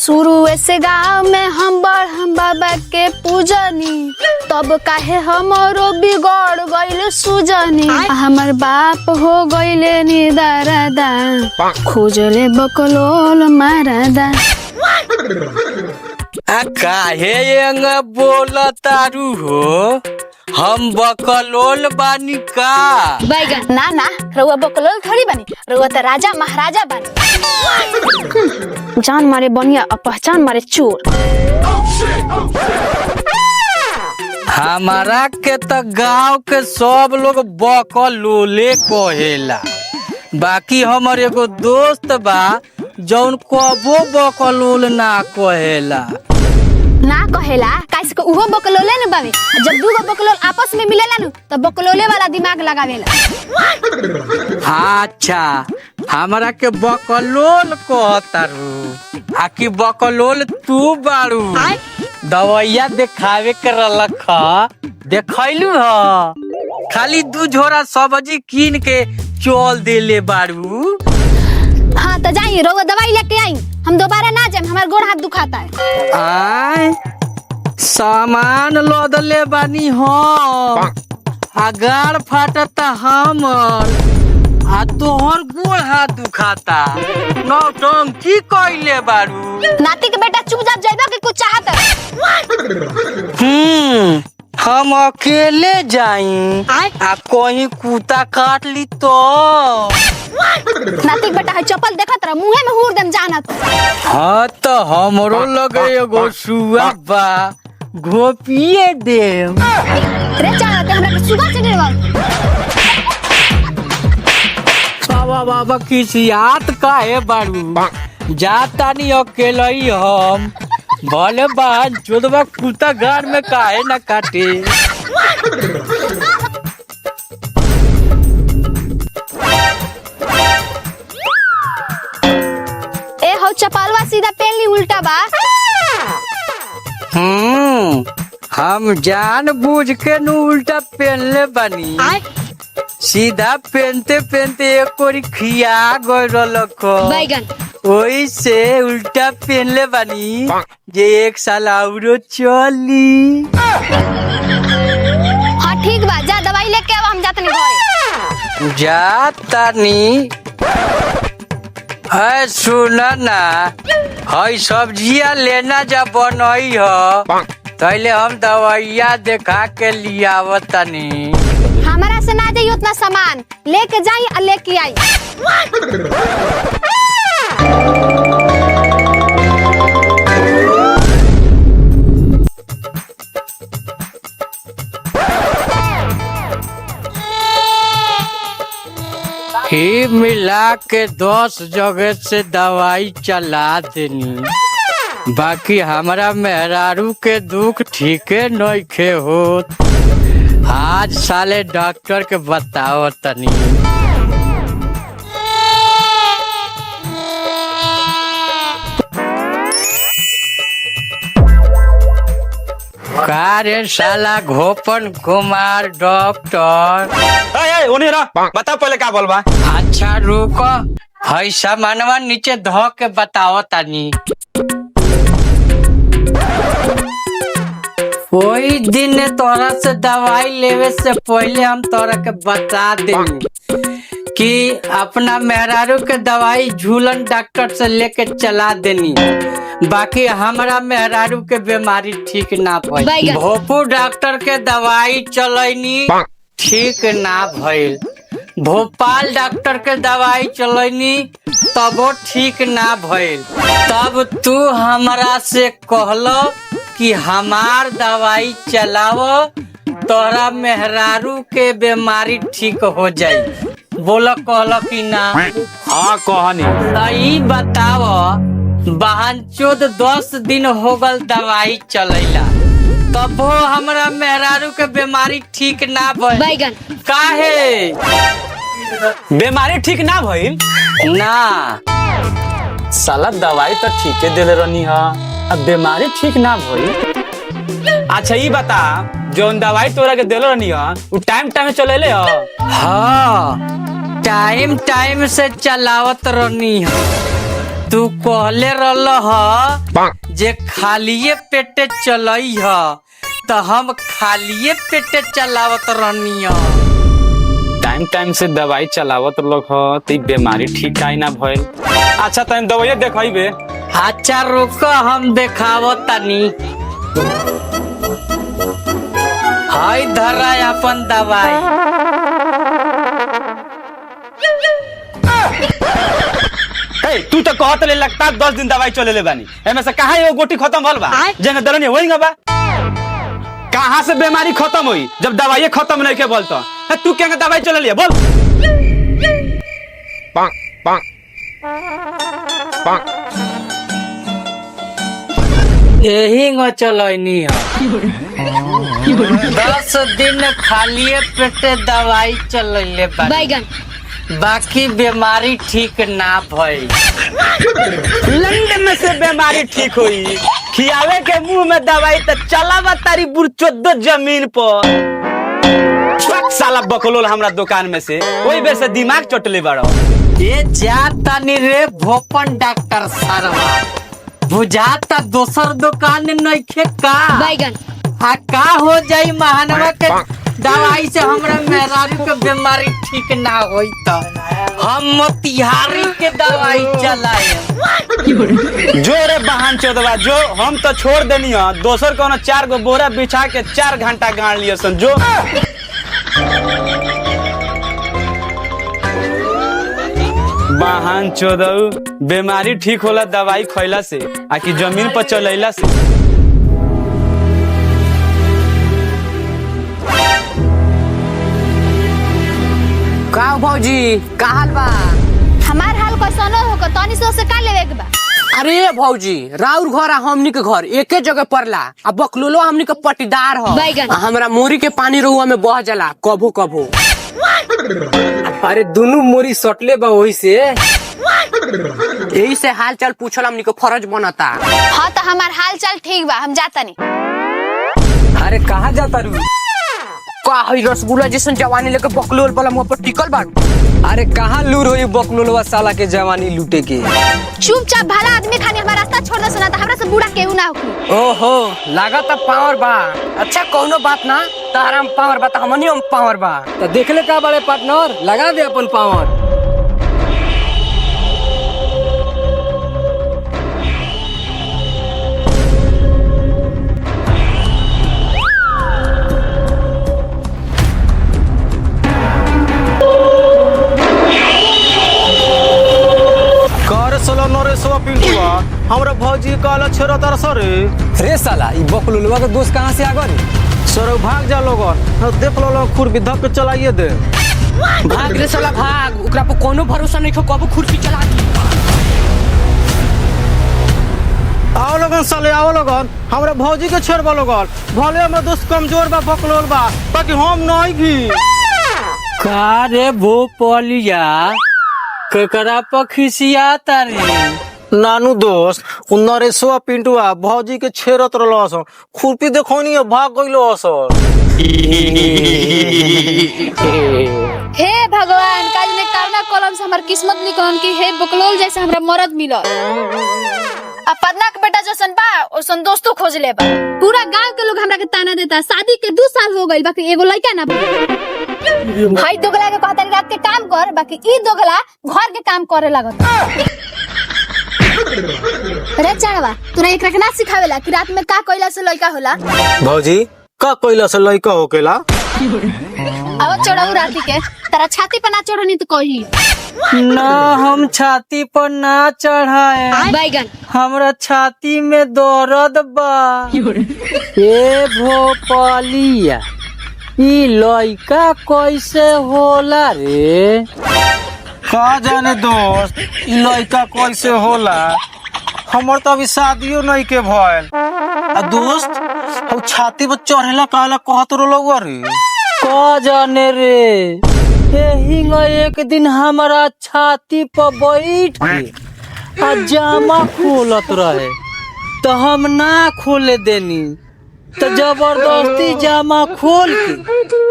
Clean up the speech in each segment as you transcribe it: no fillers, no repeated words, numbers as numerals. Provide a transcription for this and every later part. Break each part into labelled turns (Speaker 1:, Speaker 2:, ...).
Speaker 1: शुरू से गाँव में हम बाबा के पूजनी, तब काहे हमरो बिगड़ गइल सुजनी। हमर बाप हो गइले निदारादा, खोजले बकलोल मारादा।
Speaker 2: काहे एंग बोलतारू हो, हम बकलोल बानी का?
Speaker 1: बैगन ना ना, रउआ बकलोल थोड़ी बनी, रउआ तो राजा महाराजा बनी। जान मारे बनिया और पहचान मारे चोर।
Speaker 2: हमारा के तो गांव के सब लोग बकलोले कहेला, बाकी हमर एगो दोस्त बा जौन कबो बकलोल ना कहेला।
Speaker 1: ना कहेला कैसे को उहो बकलोले न बावे। जब दू गो बकलोल आपस में मिलेला नु तो बकलोले वाला दिमाग लगावेला।
Speaker 2: अच्छा, हमरा के बकलोल कहतारू, आकि बकलोल तू बारू? दवाइया देखावे के रलख देखैलू ह, खाली 2 झोरा सब्जी कीन के चल देले बारू।
Speaker 1: हाँ तो जाइए रउआ दवाई लेके आई, हम दोबारा ना जाए, हमारा गोड़ हाथ दुखाता है।
Speaker 2: आय सामान लदले बानी हम, गाड़ फाटता हमर, आ तोहर गोड़ हाथ दुखाता। नौटंकी कइले बारू।
Speaker 1: नाती के बेटा चुपचाप जाइबा के कुछ चाहत है।
Speaker 2: हम अकेले जाई आ कहीं कुत्ता काट ली तो?
Speaker 1: नाती के बेटा है चप्पल देखत रह, मुंहे में हुर देम जानत।
Speaker 2: हाँ तो हमरो लगे एगो सुआ बा, घोपिए देम।
Speaker 1: रे जानत हमरा के सुबह से गिरवा।
Speaker 2: बाबा किसियात काहे बारू? जाता नहीं अकेले ही हम, भले बान चोदवा कुत्ता गाड़ में काहे ना काटे।
Speaker 1: ए हो चपालवा सीधा पहन ली उल्टा बा।
Speaker 2: हम जान बूझ के नु उल्टा पहनले बानी, सीधा पहनते पहनते एक कोरी खिया गइल
Speaker 1: बैगन
Speaker 2: ओई से उल्टा पहनले बानी जे 1 साल औरो चली।
Speaker 1: हाँ ठीक बा, जा दवाई लेके आवा, हम जातनी घरे।
Speaker 2: जातानी है, सुना ना, हई सब्जिया लेना जा बनई ह, तैले हम दवाइया देखा के लियावतनी।
Speaker 1: हमारा से ना जाइए उतना सामान लेके जाई और लेके आई।
Speaker 2: ही मिला के 10 जगह से दवाई चला देनी, बाकी हमारा मेहरारू के दुख ठीके नइखे होत। आज साले डॉक्टर के बताओ तनी। का रे साला घोपन कुमार डॉक्टर?
Speaker 3: उन्हें बता पहले का बोलबा।
Speaker 2: अच्छा रुको, हई सामानवा नीचे धो के बताओ तनी। कोई दिन तोरा से दवाई लेवे से पहले हम तोरा के बता देंगे कि अपना मेहरारू के दवाई झूलन डॉक्टर से लेके चला देनी, बाकी हमारा मेहरारू के बीमारी ठीक ना भइल। भोपू डॉक्टर के दवाई चलैनी, ठीक ना भइल। भोपाल डॉक्टर के दवाई चलैनी, तबो ठीक ना भइल। तब तू हमरा से कहलो कि हमार दवाई चलावो, तोरा मेहरारू के बीमारी ठीक हो जाई। बोलो कहलो कि ना?
Speaker 3: हाँ कहनी।
Speaker 2: सही बताओ, बहनचोद 10 दिन हो गल दवाई चलैला, तबो हमरा मेहरारू के बीमारी ठीक ना भइल।
Speaker 1: बैगन
Speaker 2: काहे?
Speaker 3: बीमारी ठीक ना भइल
Speaker 2: ना,
Speaker 3: साला दवाई तो ठीके देले रहनी हा, अब बीमारी ठीक ना भइल। अच्छा ये बता, जोन दवाई तोरा के देले रहनी हा, वो टाइम टाइम चलेले हा?
Speaker 2: हाँ टाइम टाइम से चलावत रहनी है। तू कहले रहल जे खालिए पेटे चलई ह तो हम खालिए पेटे चलावत रहनी।
Speaker 3: टाइम टाइम से दवाई चलावत लोग हो तो बीमारी ठीक काहे ना भइल। अच्छा टाइम दवाई देखाइबे।
Speaker 2: अच्छा रुको हम देखावत तनी। हाय धरा अपन दवाई।
Speaker 3: हे तू तो कहत ले लगता 10 दिन दवाई चले ले बानी एमे से कहां एगो गोटी खत्म भल बा जेने दलनी होइगा बा। कहां से बीमारी खत्म हुई जब दवाई खत्म नहीं के बोलतो। तू क्या दवाई चले लिया बोल।
Speaker 2: यही गो चलनी है। 10 दिन खालिए पेटे दवाई चलैले
Speaker 1: बैगन
Speaker 2: बाकी बीमारी ठीक ना भई।
Speaker 3: लंदन में से बीमारी ठीक हुई खियावे के मुंह में दवाई तो चलावा तारी बुर 14 जमीन पर। साला बकलोल हमरा दुकान में से वही बेर से दिमाग चटले बड़ो।
Speaker 2: ये जाता नी रे भोपन डॉक्टर सरवा बुझाता दोसर दुकान नइखे का
Speaker 1: बैगन
Speaker 2: हाँ का हो जाई महानवा के दवाई से हमरा मेहरारू के बीमारी ठीक ना होई तो हम मोतिहारी के दवाई चलाए।
Speaker 3: जो रे बहन चोदवा जो हम तो छोड़ देनी है दोसर कोनो 4 गो बोरा बिछा के 4 घंटा गाड़ लियो सन जो। बहन चोदऊ बीमारी ठीक होला दवाई खइला से आ कि जमीन पर चलैला से।
Speaker 4: का भौजी का हाल बा?
Speaker 1: हमार हाल कैसनो हो तनी से का लेवे के बा?
Speaker 4: अरे भौजी राउर घर आ हमनी के घर एके जगह पड़ला आ बकलोलो हमनी के पटीदार हो।
Speaker 1: बैगन।
Speaker 4: हमरा मोरी के पानी रुआ में बह जाला कभू कभू।
Speaker 5: अरे दोनों मोरी सटले बा वही से
Speaker 4: यही से हाल चाल पूछल हमनी के फर्ज बनता।
Speaker 1: हाँ तो हमार हाल चाल ठीक बा हम जाता नहीं।
Speaker 5: अरे कहाँ जाता रू?
Speaker 4: का हई रसगुल्ला जैसन जवानी लेके बकलोल वाला मुंह पर टिकल बा।
Speaker 5: अरे कहाँ लूर हो बकलोलवा साला के जवानी लूटे के।
Speaker 1: चुपचाप भला आदमी खानी हमारा रास्ता छोड़ दे सुना हमरा से बूढ़ा केहू ना हो।
Speaker 4: ओहो लागत पावर बा। अच्छा कोनो बात ना तारा में पावर बा हमनी हम पावर बा।
Speaker 5: तो देख ले का बड़े पार्टनर लगा दे अपन पावर।
Speaker 6: हमरा भौजी कहला छोरा तार सर
Speaker 5: रे साला ई बकलोलवा के दोस्त कहाँ से आ गए?
Speaker 6: सर भाग जा लोगन देख लो लोग खुरपी धक के चलाइए दे।
Speaker 4: भाग रे साला भाग ओकरा पर कोनो भरोसा नहीं कबो खुरपी चला दी।
Speaker 6: आओ लोगन साले आओ लोगन हमरा भौजी के छोड़बा लोगन भले हमर दोस्त कमजोर बा बकलोल बा बाकी हम नहीं भी।
Speaker 2: का रे भोपलिया केकरा पखिसिया तारी
Speaker 6: नानू दोस्त उ नरेशवा पिंटुआ भौजी के छेरत रहलस खुरपी देखोनी भाग गइलो सर।
Speaker 1: हे भगवान काज ने कावना कलम से हमर किस्मत निकलन की हे बकलोल जैसे हमरा मरद मिलल। आ पदना के बेटा जसन बा ओसन दोस्तों खोज ले बा। पूरा गांव के लोग हमरा के ताना देता शादी के 2 साल हो गइल बाकी एगो लड़का ना भाई दोगला के कहता रात के काम कर बाकी ई दोगला घर के काम करे लागत। अरे चाड़वा तोरा एकरा के ना सिखावेला कि रात में का कइला से लड़का होला?
Speaker 6: भौजी का कइला से लड़का होकेला?
Speaker 1: अब चढ़ाऊ राती के तेरा छाती पर ना चढ़नी तो कही
Speaker 2: ना हम छाती पर ना चढ़ाए
Speaker 1: बैगन
Speaker 2: हमरा छाती में दर्द बा। ए भोपलिया ई लइका कैसे होला रे?
Speaker 6: का जाने दोस्त ई लड़का कैसे होला हमर तो अभी शादियों नहीं के भइल। आ दोस्त हम छाती पर चढ़ेला कहला कहत रहलो रे
Speaker 2: का जाने रे हिंगा एक दिन हमारा छाती पर बैठ के आ जामा खोलत रहे तो हम ना खोले देनी
Speaker 6: तो जबरदस्ती जामा खोल के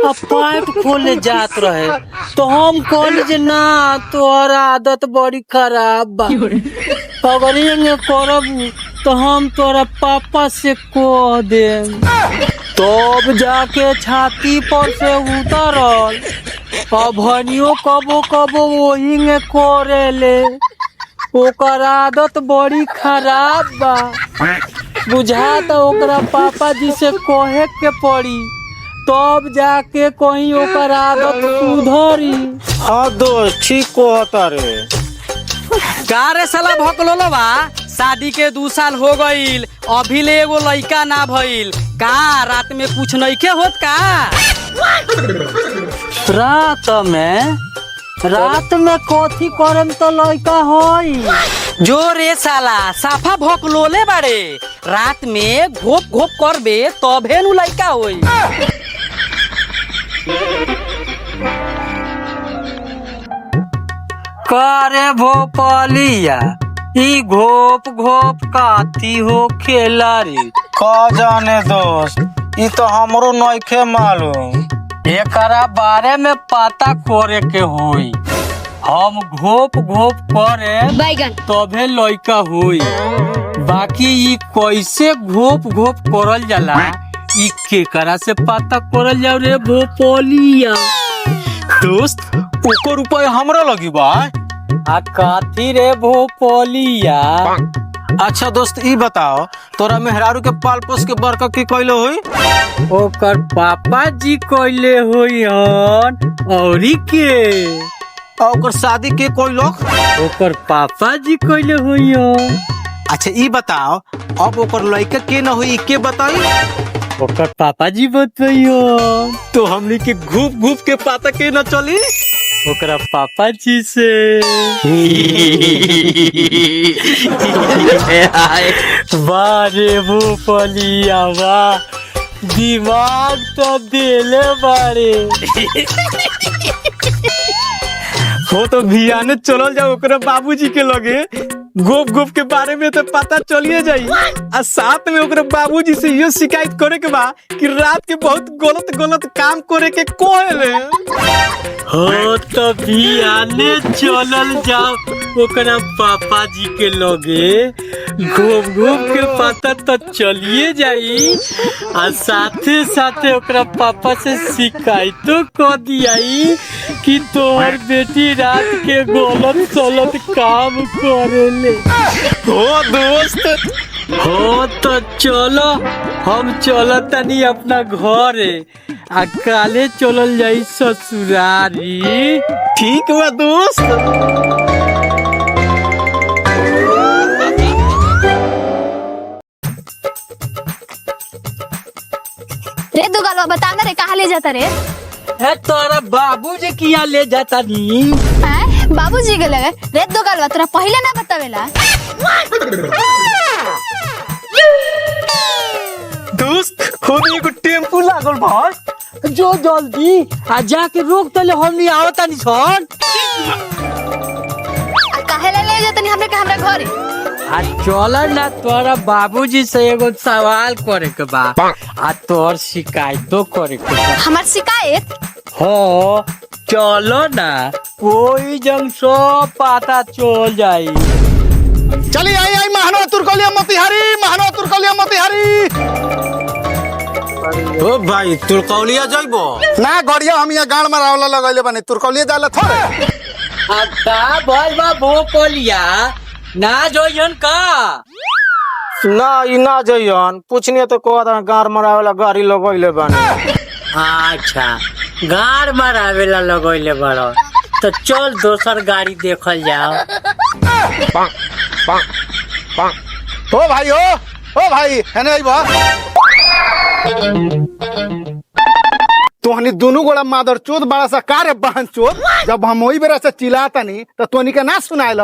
Speaker 6: अब पाइप खोले जात रहे तो हम कहली जे ना तोहर आदत बड़ी खराब बा, अगर ये करब तो हम तोरा पापा से कह देम। तब जाके छाती पर से उतरल, अब हनियो कबो कबो वही में करेले, ओकर आदत बड़ी खराब बा। बुझाता ओकरा पापा जी से कहे के पड़ी, तब जाके कहीं ओकर आदत सुधरी।
Speaker 7: हाँ दोस्त ठीक कहता रे।
Speaker 3: का रे साला भकलोलो बा, शादी के 2 साल हो गईल, अभी ले एगो लइका ना भइल, का रात में कुछ नइखे होत का?
Speaker 6: रात में कथी करम तो लड़का होई।
Speaker 3: जो रे साला साफा भकलोले बाड़े, रात में घोप घोप करबे तभे नु लइका होई।
Speaker 2: करे भोपलिया ई घोप घोप काती हो खेला रे।
Speaker 7: का जाने दोस्त, ई तो हमरो नइखे मालूम।
Speaker 2: एकरा बारे में पता करे के होई, हम घोप घोप करे
Speaker 1: बैगन
Speaker 2: तभे लइका होई। बाकी ई कैसे घोप घोप करल जाला ई केकरा से पता करल जाओ रे भोपलिया।
Speaker 7: दोस्त ओकर उपाय हमरा लगी बा।
Speaker 2: आ काथी रे भोपलिया।
Speaker 7: अच्छा दोस्त ई बताओ, तोरा मेहरारू के पाल पोस के बड़का की कइले होई?
Speaker 2: ओकर पापा जी कइले होई हन, औरी के
Speaker 7: आ ओकर शादी के कोई लोग?
Speaker 2: ओकर पापा जी कइले होई हन।
Speaker 7: अच्छा ई बताओ, अब ओकर लड़का के न होई के बताई?
Speaker 2: ओकर पापा जी बतइयो।
Speaker 7: तो हमनी के घूप घूप के पता के न चली?
Speaker 2: ओकरा पापा जी से। वाह रे भोपलिया वाह, दिमाग तो देले बारे।
Speaker 7: हो तो भियाने चलल जाओ ओकरा बाबूजी के लगे, गोप गोप के बारे में तो पता चलिए जाई। आ साथ में ओकरा बाबूजी से ये शिकायत करे के बा कि रात के बहुत गलत गलत काम करे के कोहेले।
Speaker 2: हो तो भियाने चलल जाओ ओकरा पापा जी के लगे, घूम घूम के पता तो चलिए जाई। आ साथे साथे ओकरा पापा से शिकायतो कर दियाई कि तोहर बेटी रात के गलत सलत काम करेले।
Speaker 7: हो दोस्त,
Speaker 2: हो तो चलो हम चलो तनी अपना घरे, आ काले चलल जाई ससुरारी।
Speaker 7: ठीक बा दोस्त।
Speaker 1: रे दुगालवा बता ना रे कहाँ ले जाता रे?
Speaker 2: है तोरा बाबू जी किया ले जाता नी?
Speaker 1: बाबूजी के लगे रे दुगालवा तोरा पहले ना बतावेला।
Speaker 7: दोस्त होनी को टेम्पू लागल भाई,
Speaker 2: जो जल्दी आ जाके रोक तले हमनी आवता नी सन।
Speaker 1: आ काहे ले जाता नी हमरे के हमरा घरे?
Speaker 2: आ चल ना, तोरा बाबूजी से एगो सवाल करे के बा, आ तोर शिकायतो करे के बा।
Speaker 1: हमार शिकायत?
Speaker 2: हो चलो ना, कोई जंग सब पता चल जाई।
Speaker 7: चली आई आई महानो तुरकलिया मोतिहारी, महानो तुरकलिया मोतिहारी। ओ भाई तुरकौलिया जाइबो ना? गड़िया हम यहाँ गाड़ मारावला लगैले बानी, तुरकौलिया जाला थोड़े।
Speaker 2: आता बोल बा भोपलिया ना जोयन का?
Speaker 7: ना ई ना जइयन, पूछनी तो को गाड़ मारावला गाड़ी लगैले बानी।
Speaker 2: अच्छा गाड़ मारावेला लगैले बड़ो, तो चल दोसर गाड़ी देखल जाओ।
Speaker 7: ओ भाई ओ भाई हेने आइबा। तोहनी दोनों गोड़ा मादर चोद बड़ा सा कार्य बहन चोद, जब हम वही बेरा से चिल्लाता नहीं तो तोहनी के ना सुनाइल।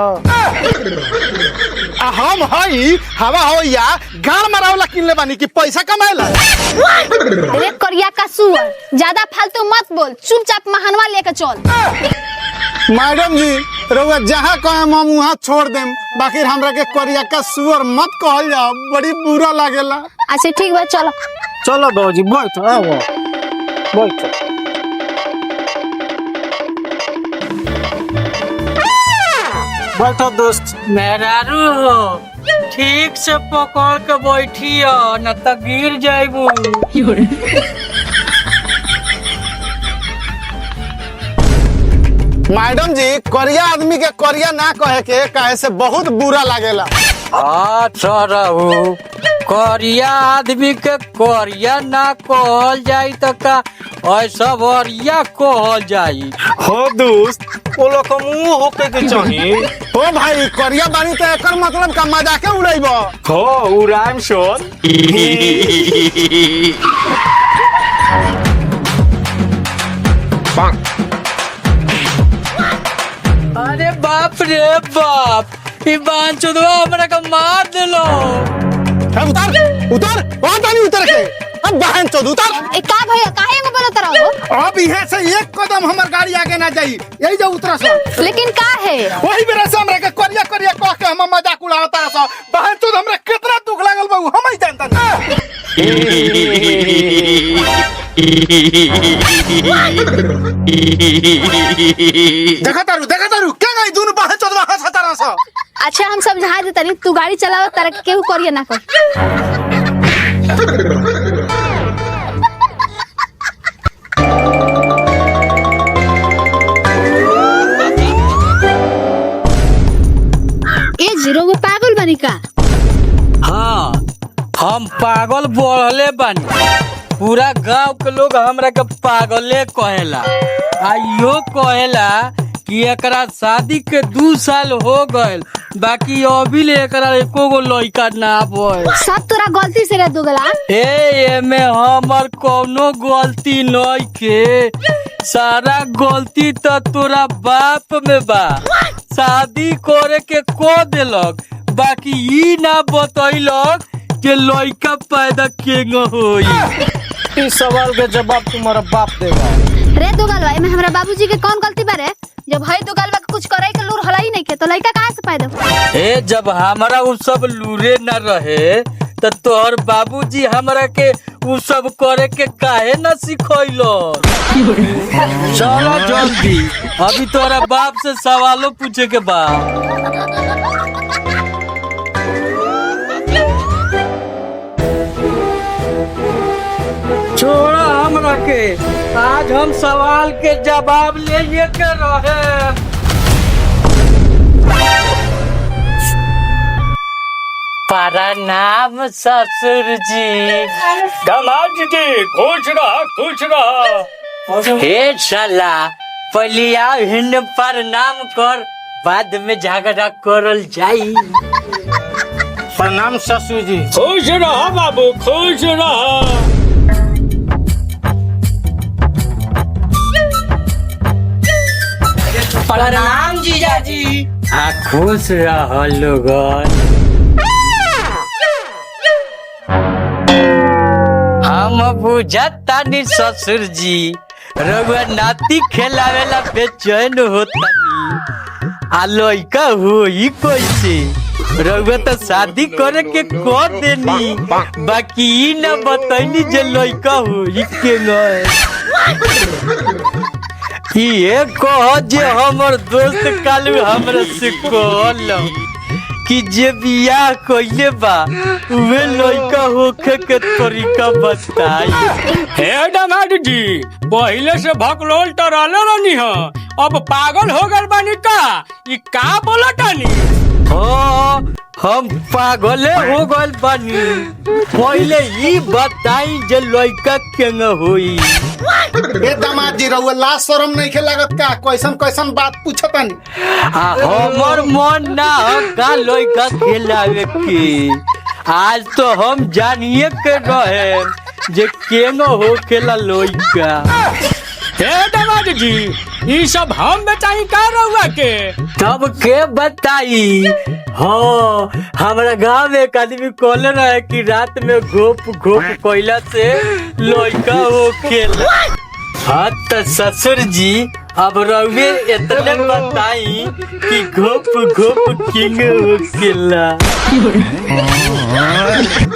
Speaker 7: हम हई हवा हो या गाड़ मारावला किनले बानी कि पैसा कमाएला।
Speaker 1: अरे करिया का सुअर, ज्यादा फालतू मत बोल, चुपचाप महानवा लेके चल।
Speaker 7: मैडम जी रउआ जहाँ कहे हम वहाँ छोड़ देम, बाकी हमरा के करिया का सुअर मत कहल जाओ, बड़ी बुरा लागेला।
Speaker 1: अच्छा ठीक बा चलो।
Speaker 6: चलो बाबूजी बैठो आओ बैठो। बैठो दोस्त।
Speaker 2: मेहरारू हो ठीक से पकड़ के बैठियो न तो गिर जाइबू।
Speaker 8: मैडम जी करिया आदमी के करिया ना कहे के काहे से बहुत बुरा लागेला।
Speaker 2: अच्छा रहू करिया आदमी के करिया ना कहल जाई तो का ऐसा वरिया कहल जाई।
Speaker 6: हो दोस्त वो लोग को मुंह होके के चाहिए।
Speaker 8: ओ भाई करिया बानी तो एकर मतलब का मजाके उड़ाइबो।
Speaker 6: हो उड़ाम शोन।
Speaker 2: अरे बाप रे बाप ई बांचोदवा हमरा का मार देलो।
Speaker 8: उतर उतर वहां पानी उतर के अब बहन चोद उतर।
Speaker 1: ए का भैया काहे को बोलत रहो?
Speaker 8: अब इहे से एक कदम हमर गाड़ी आगे ना जाई यही जो उतरा सा।
Speaker 1: लेकिन का है
Speaker 8: वही बेरा से हमरा के करिया करिया कह के हम मजाक उड़ावता सा। बहन चोद हमरा कितना दुख लागल बा हम ही जानता ना। देखा तारू क्या गई दोनों बहन चोद हंसता रहा सा।
Speaker 1: अच्छा हम समझा देता नहीं तू गाड़ी चलाओ तारा के केहू करिए ना कर। ए जीरो वो पागल बनी का?
Speaker 2: हाँ हम पागल बोलले बानी। पूरा गांव के लोग हमरा के पागले कहेला। आ यो कहेला कि एकरा शादी के 2 साल हो गए बाकी अभी ले एकरा एको गो लड़का ना बोल।
Speaker 1: सब तोरा गलती से रे दुगला।
Speaker 2: एमे हमर कोनो गलती नहीं के। सारा गलती तो तोरा बाप में बा। शादी करे के को देलक बाकी ई ना बतैलक कि लड़का पैदा केंग होई।
Speaker 6: इस सवाल का जवाब तुम्हारा बाप देगा।
Speaker 1: रे दुगलवा में हमरा बाबूजी के कौन गलती बारे? जब भाई दुगलवा के कुछ करे के लूर हलाई नहीं के तो लड़का कहां से पैदा हुआ?
Speaker 2: ए जब हमारा उ सब लूरे न रहे तो तोहर बाबूजी हमरा के उ सब करे के काहे न सिखैलो। चलो जल्दी अभी तोरा बाप से सवालों पूछे के बा। छोड़ा हमरा के आज हम सवाल के जवाब ले के रहे। प्रणाम ससुर जी।
Speaker 7: दामाद जी खुश रहा।
Speaker 2: हे साला पहले आओ हिंद प्रणाम कर बाद में झगड़ा करल जाई।
Speaker 6: प्रणाम ससुर जी।
Speaker 7: खुश रहा बाबू खुश रहा।
Speaker 2: प्रणाम जीजाजी। हाँ खुश रह लोगन। हम बुझतानी ससुर जी रघुआ नाती खेलावेला बेचैन होतानी। आ लइका होई कैसे? रघुआ तो शादी करे के कर देनी बाकी ई न बतैनी जे लइका होई के ये कह जे हमर दोस्त कालू हमरा से कहल कि जे बियाह कइले बा उहे लइका होखे के तरीका बताई।
Speaker 7: हे दामाद जी पहले से भकलोल टराले रहनी है अब पागल हो गल बानी का? ई का बोलतानी?
Speaker 2: हाँ हम पागले हो गल बानी। पहले ई बताई जे लइका केंग होई।
Speaker 8: ए दामाद जी रहुआ लाज शरम नहीं के लागत का? कैसन कैसन बात पूछतानी।
Speaker 2: हमर मन ना का लइका खेलावे के। आज तो हम जानिए के रहे जे केंग हो खेला लइका।
Speaker 7: हे दामाद जी ई सब हम बताई का रहुआ के?
Speaker 2: तब के बताई? हाँ हमारा गाँव में एक आदमी कहले रहे कि रात में घोप घोप कोयला से लइका हो खेला। हाँ तो ससुर जी अब रहुए इतने बताई कि घोप घोप किंग हो खेला।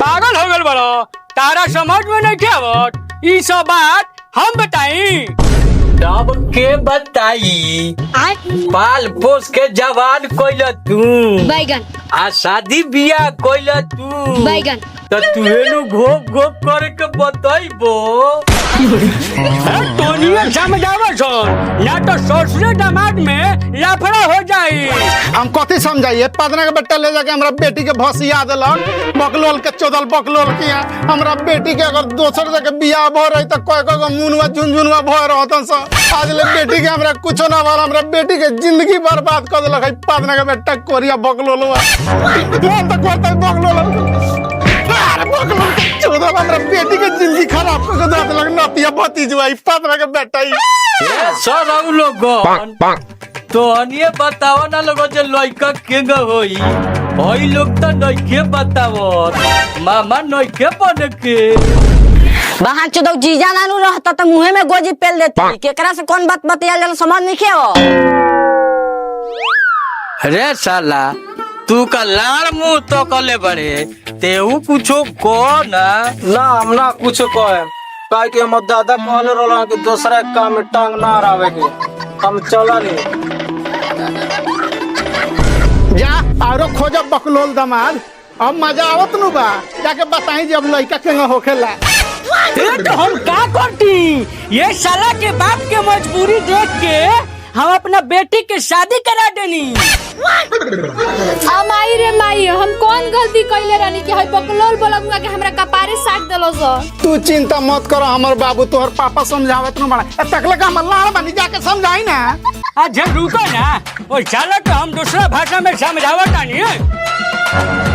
Speaker 7: पागल हो गल बड़ा
Speaker 3: तारा समझ में नहीं क्या आवत ई सब बात हम बताई
Speaker 2: तब के बताई पाल पोस के जवान कोइल तू
Speaker 1: बैगन
Speaker 2: आ शादी बियाह कोइल तू
Speaker 1: बैगन
Speaker 2: तो तुहेनु घोप घोप करे के बताइबो
Speaker 3: तोनिए समझावा छन ना तो ससुरे दामाद में लफड़ा हो जाई।
Speaker 8: हम कथी समझाइए पदना के बेटा ले जाके हमरा बेटी के भसिया देलन बकलोल के चोदल बकलोल के हमरा बेटी के अगर दोसर जगह बियाह भ रही त कोई कोई मुनवा झुनझुनवा भ रहतन स आज ले बेटी के हमरा कुछो ना वाला हमरा बेटी के जिंदगी बर्बाद कर देलक है पदना के बेटा कोरिया बकलोलवा कौन तक करता बकलोल अरे बकलोल के चोदल हमरा बेटी के जिंदगी खराब कर देलक नतिया भतीजवा पदना के बेटा
Speaker 2: सब लोग तो अनिए बताओ ना लोगो जे लइका केंग होई होई लोग तो नइखे बताओ मामा नइखे बने के
Speaker 9: बाहर चोदौ जीजा नानू रहता तो मुंह में गोजी पेल देती केकरा से कौन बात बतिया जल समझ नहीं के हो
Speaker 2: रे साला तू का लाड़ मुंह तो कले बड़े तेहू कुछो को ना
Speaker 6: हम ना कुछ कहे काहे कि हमर दादा कहले रहलन कि दूसरा के काम में टांग ना आवे के हम चला नहीं
Speaker 8: जा आरो खोजा बकलोल दामाद अब मजा आवत नु बा जाके बताई जब लड़का के होखेला
Speaker 3: तो हम का करती ये साला के बाप के मजबूरी देख के हम अपना बेटी के शादी करा देनी।
Speaker 1: माई रे माई हम कौन गलती कइले रहनी कि हई बकलोल बोलंगा के हमरा कपारे साट देलो सो।
Speaker 8: तू चिंता मत करो हमर बाबू तोहर पापा समझावत न बड़ा तकले का हमर लाड़ बनी जाके समझाई ना।
Speaker 3: अच्छा रुको ना वो साला तो हम दूसरा भाषा में समझावत नहीं है।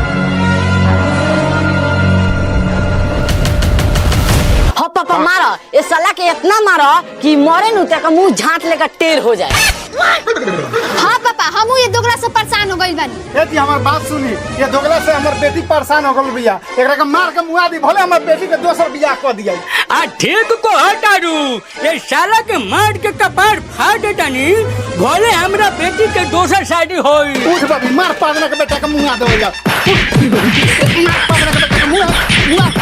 Speaker 9: हो पापा मारो ये साला के इतना मारो कि मरे नु तक मुंह झाट लेकर टेढ़ हो जाए।
Speaker 1: हां पापा हमहू ये दोगला से परेशान हो गइल बानी।
Speaker 8: ए जी हमर बात सुनी ये दोगला से हमर बेटी परेशान हो गल बिया एकरा के मार के मुआ दी भले हमर बेटी के दोसर बियाह कर दिया।
Speaker 3: आ ठीक को हटारू ये साला के मार के कपार फाड़ देनी भले हमरा बेटी के दोसर शादी होई।
Speaker 8: उठ बाबी मार पादना के बेटा के मुआ दे जा मार पादना के बेटा के मुआ